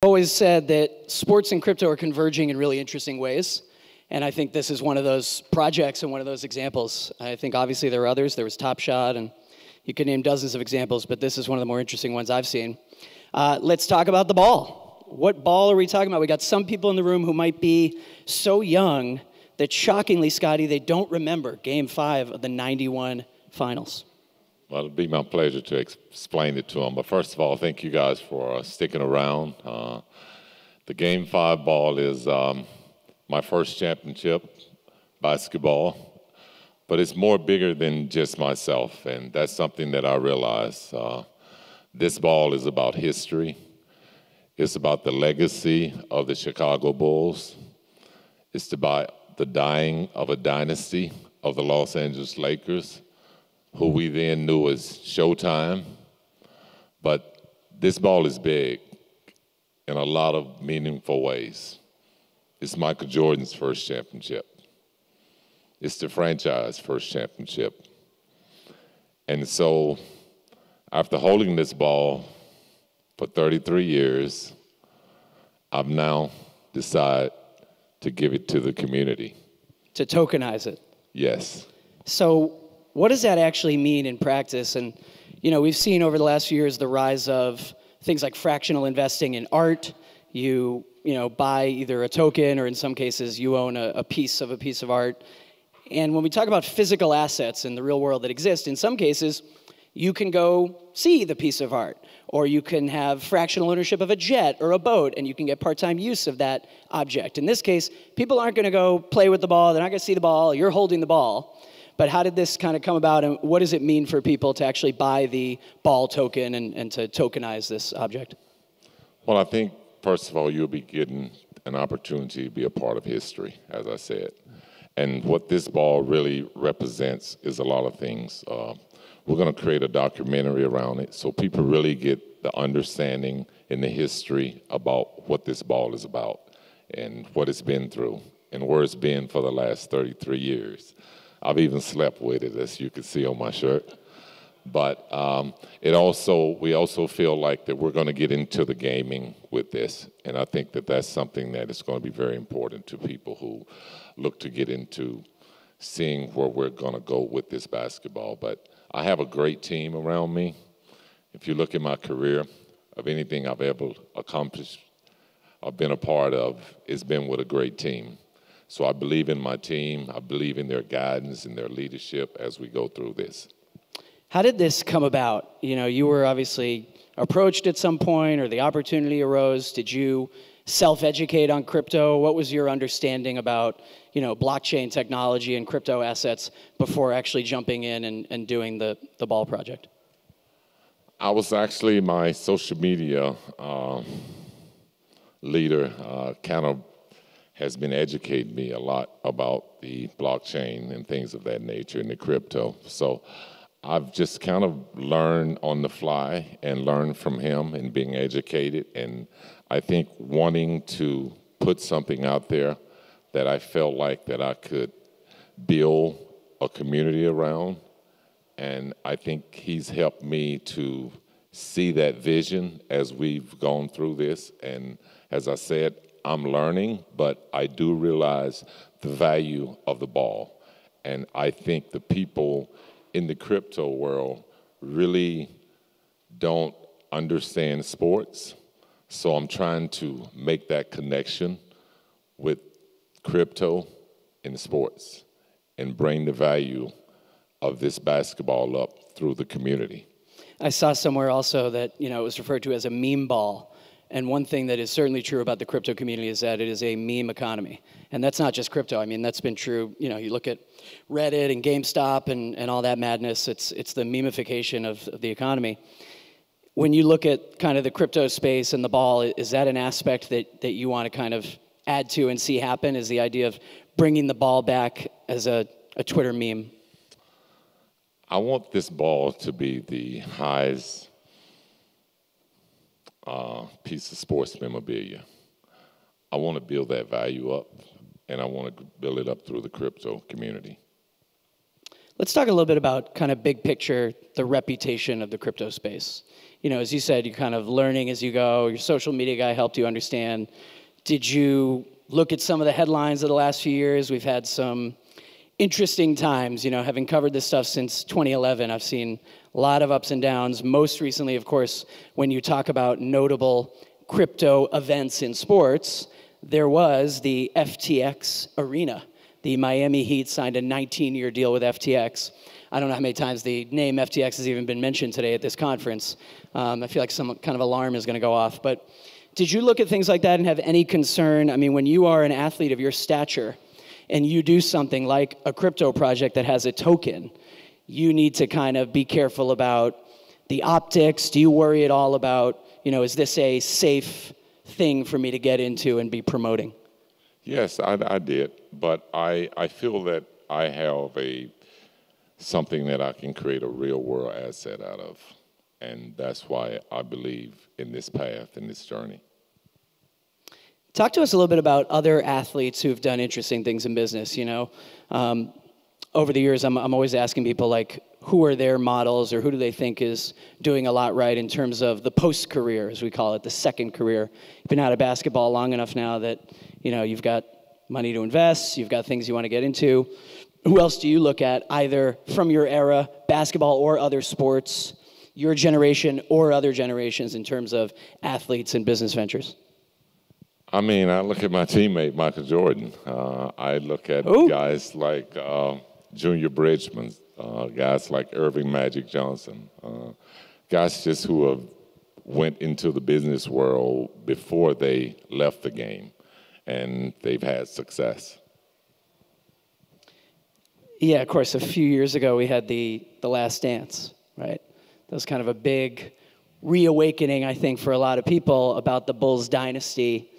always said that sports and crypto are converging in really interesting ways. And I think this is one of those projects and one of those examples. I think obviously there are others. There was Top Shot, and you could name dozens of examples, but this is one of the more interesting ones I've seen. Let's talk about the ball. What ball are we talking about? We got some people in the room who might be so young that shockingly, Scottie, they don't remember Game 5 of the 91 finals. Well, it'd be my pleasure to explain it to them. But first of all, thank you guys for sticking around. The Game 5 ball is my first championship basketball, but it's more bigger than just myself, and that's something that I realize. This ball is about history. It's about the legacy of the Chicago Bulls. It's about the dying of a dynasty of the Los Angeles Lakers, who we then knew as Showtime. But this ball is big in a lot of meaningful ways. It's Michael Jordan's first championship. It's the franchise first championship. And so after holding this ball for 33 years, I've now decided to give it to the community. To tokenize it. Yes. So what does that actually mean in practice? And, you know, we've seen over the last few years the rise of things like fractional investing in art. You know, buy either a token or in some cases you own a piece of art. And when we talk about physical assets in the real world that exist, in some cases, you can go see the piece of art, or you can have fractional ownership of a jet or a boat, and you can get part-time use of that object. In this case, people aren't going to go play with the ball. They're not going to see the ball. You're holding the ball. But how did this kind of come about, and what does it mean for people to actually buy the ball token and to tokenize this object? Well, I think, first of all, you'll be getting an opportunity to be a part of history, as I said. And what this ball really represents is a lot of things. We're going to create a documentary around it so people really get the understanding and the history about what this ball is about and what it's been through and where it's been for the last 33 years. I've even slept with it, as you can see on my shirt. But we also feel like that we're going to get into the gaming with this. And I think that that's something that is going to be very important to people who look to get into seeing where we're going to go with this basketball. But I have a great team around me. If you look at my career, of anything I've ever accomplished or been a part of, it's been with a great team. So I believe in my team. I believe in their guidance and their leadership as we go through this. How did this come about? You know, you were obviously approached at some point, or the opportunity arose. Did you self-educate on crypto? What was your understanding about, you know, blockchain technology and crypto assets before actually jumping in and doing the ball project? I was actually my social media leader kind of has been educating me a lot about the blockchain and things of that nature and the crypto. So I've just kind of learned on the fly and learned from him and being educated. And I think wanting to put something out there that I felt like that I could build a community around. And I think he's helped me to see that vision as we've gone through this. And as I said, I'm learning, but I do realize the value of the ball. And I think the people in the crypto world really don't understand sports. So I'm trying to make that connection with crypto and sports and bring the value of this basketball up through the community. I saw somewhere also that, you know, it was referred to as a meme ball. And one thing that is certainly true about the crypto community is that it is a meme economy. And that's not just crypto. I mean, that's been true. You know, you look at Reddit and GameStop and all that madness. It's the memification of the economy. When you look at kind of the crypto space and the ball, is that an aspect that you want to kind of add to and see happen? Is the idea of bringing the ball back as a Twitter meme? I want this ball to be the highest piece of sports memorabilia. I want to build that value up, and I want to build it up through the crypto community. Let's talk a little bit about kind of big picture, the reputation of the crypto space. You know, as you said, you're kind of learning as you go. Your social media guy helped you understand. Did you look at some of the headlines of the last few years? We've had some interesting times, you know, having covered this stuff since 2011. I've seen a lot of ups and downs. Most recently, of course, when you talk about notable crypto events in sports, there was the FTX arena. The Miami Heat signed a 19-year deal with FTX. I don't know how many times the name FTX has even been mentioned today at this conference. I feel like some kind of alarm is going to go off. But did you look at things like that and have any concern? I mean, when you are an athlete of your stature and you do something like a crypto project that has a token, you need to kind of be careful about the optics. Do you worry at all about, you know, is this a safe thing for me to get into and be promoting? Yes, I did, but I feel that I have something that I can create a real world asset out of, and that's why I believe in this path, in this journey. Talk to us a little bit about other athletes who've done interesting things in business. You know, over the years, I'm always asking people, like, who are their models, or who do they think is doing a lot right in terms of the post-career, as we call it, the second career. You've been out of basketball long enough now that, you know, you've got money to invest, you've got things you want to get into. Who else do you look at, either from your era, basketball or other sports, your generation or other generations, in terms of athletes and business ventures? I mean, I look at my teammate, Michael Jordan. I look at guys like Junior Bridgman, guys like Irving Magic Johnson, guys just who have went into the business world before they left the game, and they've had success. Yeah, of course, a few years ago we had the Last Dance, right? That was kind of a big reawakening, I think, for a lot of people about the Bulls dynasty.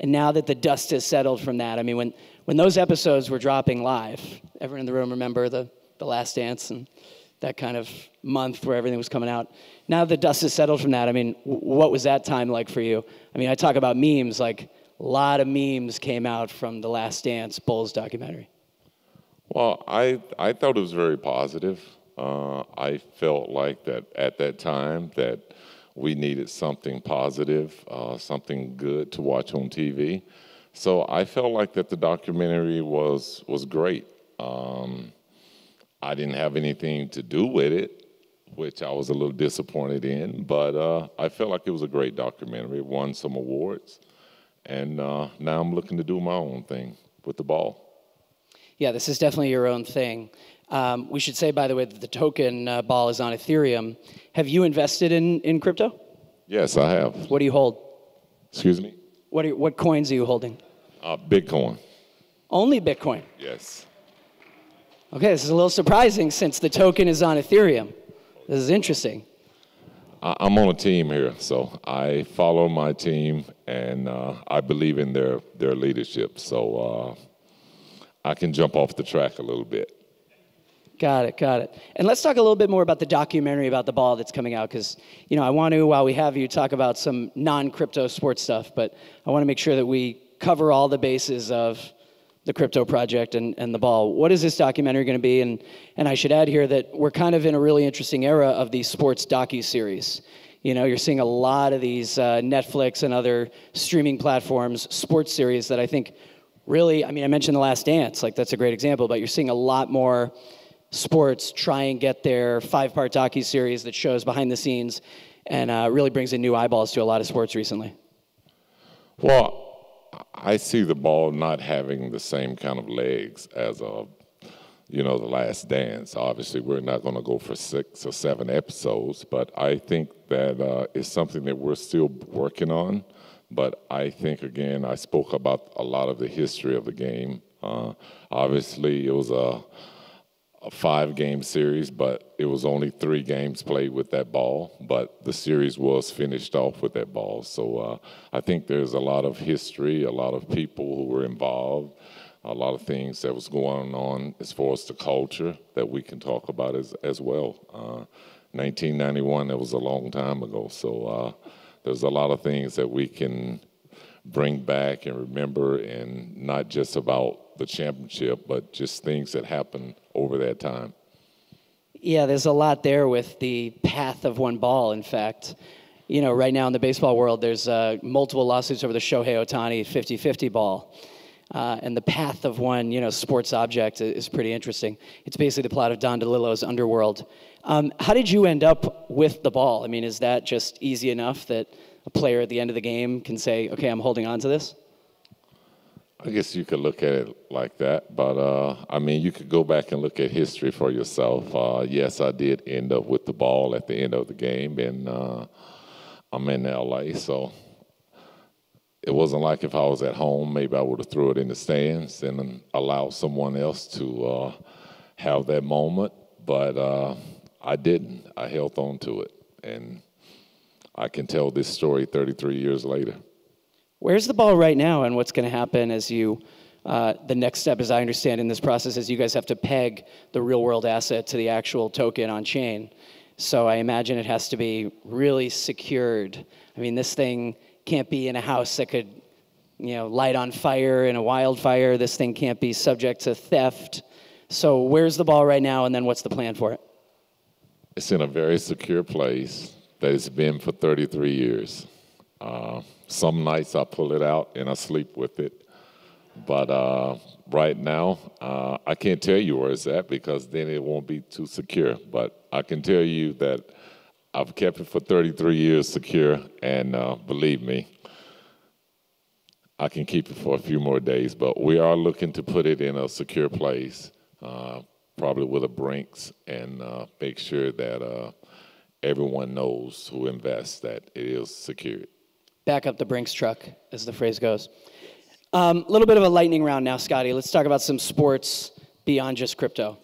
And now that the dust has settled from that, I mean, when those episodes were dropping live, everyone in the room remember the Last Dance and that kind of month where everything was coming out. Now the dust has settled from that, I mean, what was that time like for you? I mean, I talk about memes, like a lot of memes came out from the Last Dance Bulls documentary. Well, I thought it was very positive. I felt like that at that time that we needed something positive, something good to watch on TV. So I felt like that the documentary was great. I didn't have anything to do with it, which I was a little disappointed in, but I felt like it was a great documentary. It won some awards, and now I'm looking to do my own thing with the ball. Yeah, this is definitely your own thing. We should say, by the way, that the token ball is on Ethereum. Have you invested in crypto? Yes, I have. What do you hold? Excuse me? What coins are you holding? Bitcoin. Only Bitcoin? Yes. Okay, this is a little surprising since the token is on Ethereum. This is interesting. I'm on a team here, so I follow my team, and I believe in their leadership. So I can jump off the track a little bit. Got it. And let's talk a little bit more about the documentary about the ball that's coming out, because, you know, I want to, while we have you, talk about some non-crypto sports stuff, but I want to make sure that we cover all the bases of the crypto project and the ball. What is this documentary going to be? And I should add here that we're kind of in a really interesting era of these sports docu-series. You know, you're seeing a lot of these Netflix and other streaming platforms, sports series that I think really, I mean, I mentioned The Last Dance, like that's a great example, but you're seeing a lot more sports try and get their 5-part docu-series that shows behind the scenes and really brings in new eyeballs to a lot of sports recently. Well, I see the ball not having the same kind of legs as The Last Dance. Obviously, we're not going to go for 6 or 7 episodes, but I think that it's something that we're still working on. But I think, again, I spoke about a lot of the history of the game. Obviously, it was a 5-game series, but it was only 3 games played with that ball. But the series was finished off with that ball. So I think there's a lot of history, a lot of people who were involved, a lot of things that was going on as far as the culture that we can talk about as well. 1991, that was a long time ago. So there's a lot of things that we can bring back and remember, and not just about the championship, but just things that happened over that time. Yeah, there's a lot there with the path of one ball, in fact. Right now in the baseball world, there's multiple lawsuits over the Shohei Ohtani 50-50 ball. And the path of one, sports object is pretty interesting. It's basically the plot of Don DeLillo's Underworld. How did you end up with the ball? I mean, is that just easy enough that a player at the end of the game can say, okay, I'm holding on to this? I guess you could look at it like that, but you could go back and look at history for yourself. Yes, I did end up with the ball at the end of the game, and I'm in LA, so it wasn't like if I was at home, maybe I would have threw it in the stands and allowed someone else to have that moment, but I didn't. I held on to it, and I can tell this story 33 years later. Where's the ball right now, and what's going to happen as you, the next step, as I understand in this process, is you guys have to peg the real-world asset to the actual token on chain. So I imagine it has to be really secured. I mean, this thing can't be in a house that could, light on fire in a wildfire. This thing can't be subject to theft. So where's the ball right now, and then what's the plan for it? It's in a very secure place that it's been for 33 years. Some nights I pull it out and I sleep with it. But right now, I can't tell you where it's at because then it won't be too secure. But I can tell you that I've kept it for 33 years secure, and believe me, I can keep it for a few more days. But we are looking to put it in a secure place, probably with a Brinks, and make sure that everyone knows who invests that it is secured. Back up the Brinks truck, as the phrase goes. A little bit of a lightning round now, Scottie. Let's talk about some sports beyond just crypto.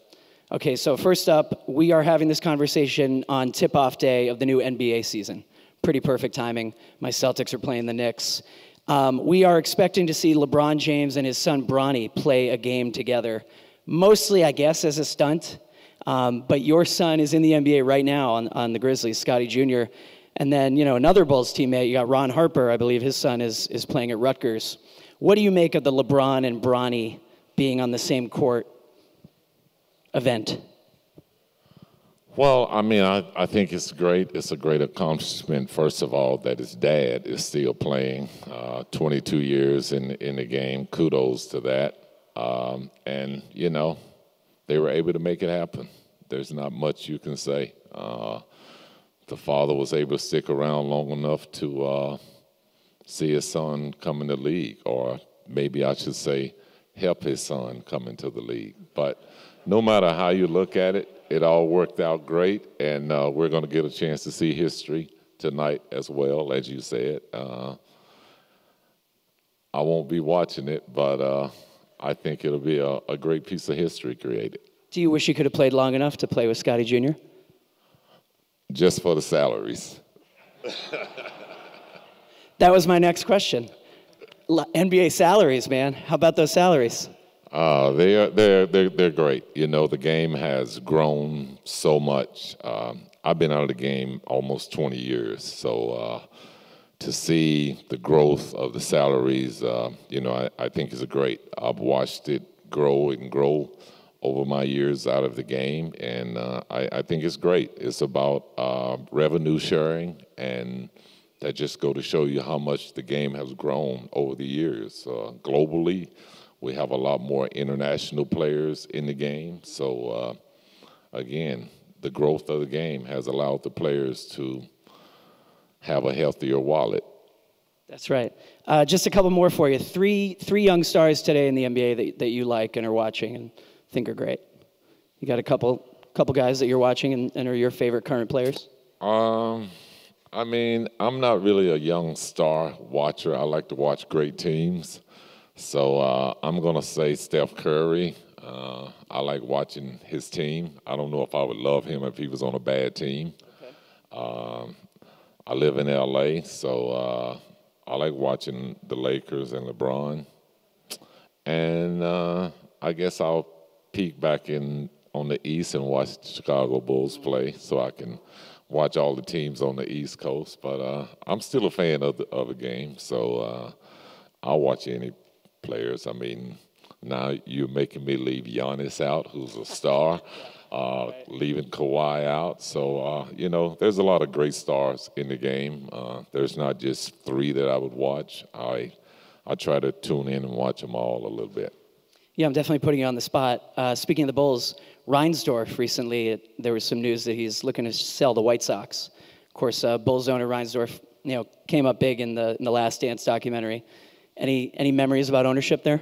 Okay, so first up, we are having this conversation on tip-off day of the new NBA season. Pretty perfect timing. My Celtics are playing the Knicks. We are expecting to see LeBron James and his son Bronny play a game together, mostly, I guess, as a stunt. But your son is in the NBA right now on the Grizzlies, Scottie Jr., and then, another Bulls teammate, you got Ron Harper, I believe his son is playing at Rutgers. What do you make of the LeBron and Bronny being on the same court event? Well, I think it's great. It's a great accomplishment, first of all, that his dad is still playing 22 years in the game. Kudos to that. And, they were able to make it happen. There's not much you can say. The father was able to stick around long enough to see his son come in the league, or maybe I should say help his son come into the league. But no matter how you look at it, it all worked out great, and we're going to get a chance to see history tonight as well, as you said. I won't be watching it, but I think it'll be a great piece of history created. Do you wish you could have played long enough to play with Scottie Jr.? Just for the salaries. That was my next question. NBA salaries, man. How about those salaries? They're great. The game has grown so much. I've been out of the game almost 20 years, so to see the growth of the salaries, I think is great. I've watched it grow and grow over my years out of the game, and I think it's great. It's about revenue sharing, and that just go to show you how much the game has grown over the years. Globally, we have a lot more international players in the game. So, again, the growth of the game has allowed the players to have a healthier wallet. That's right. Just a couple more for you. Three young stars today in the NBA that you like and are watching and think are great. You got a couple guys that you're watching and are your favorite current players? I'm not really a young star watcher. I like to watch great teams. So I'm going to say Steph Curry. I like watching his team. I don't know if I would love him if he was on a bad team. Okay. I live in LA, so I like watching the Lakers and LeBron. And I guess I'll peek back in on the East and watch the Chicago Bulls play so I can watch all the teams on the East Coast. But I'm still a fan of the game, so I'll watch any players. Now you're making me leave Giannis out, who's a star. leaving Kawhi out. So, you know, there's a lot of great stars in the game. There's not just 3 that I would watch. I try to tune in and watch them all a little bit. Yeah, I'm definitely putting you on the spot. Speaking of the Bulls, Reinsdorf recently, there was some news that he's looking to sell the White Sox. Of course, Bulls owner Reinsdorf, came up big in the Last Dance documentary. Any memories about ownership there?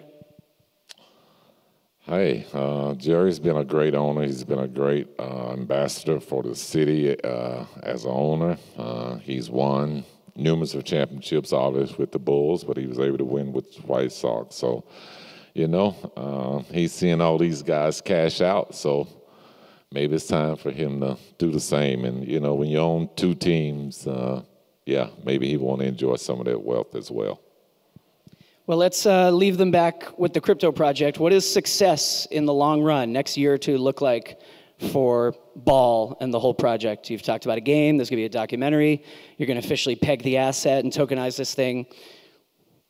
Hey, Jerry's been a great owner. He's been a great ambassador for the city as an owner. He's won numerous of championships, obviously, with the Bulls, but he was able to win with the White Sox. So, he's seeing all these guys cash out. So maybe it's time for him to do the same. And, when you own 2 teams, maybe he want to enjoy some of that wealth as well. Well, let's leave them back with the crypto project. What does success in the long run, next year or 2, look like for Ball and the whole project? You've talked about a game. There's going to be a documentary. You're going to officially peg the asset and tokenize this thing.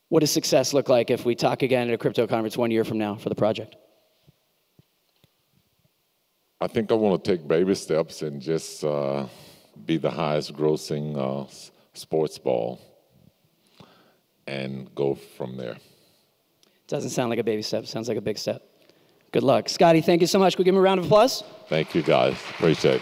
What does success look like if we talk again at a crypto conference 1 year from now for the project? I think I want to take baby steps and just be the highest grossing sports ball and go from there. Doesn't sound like a baby step. Sounds like a big step. Good luck. Scottie, thank you so much. Can we give him a round of applause? Thank you, guys. Appreciate it.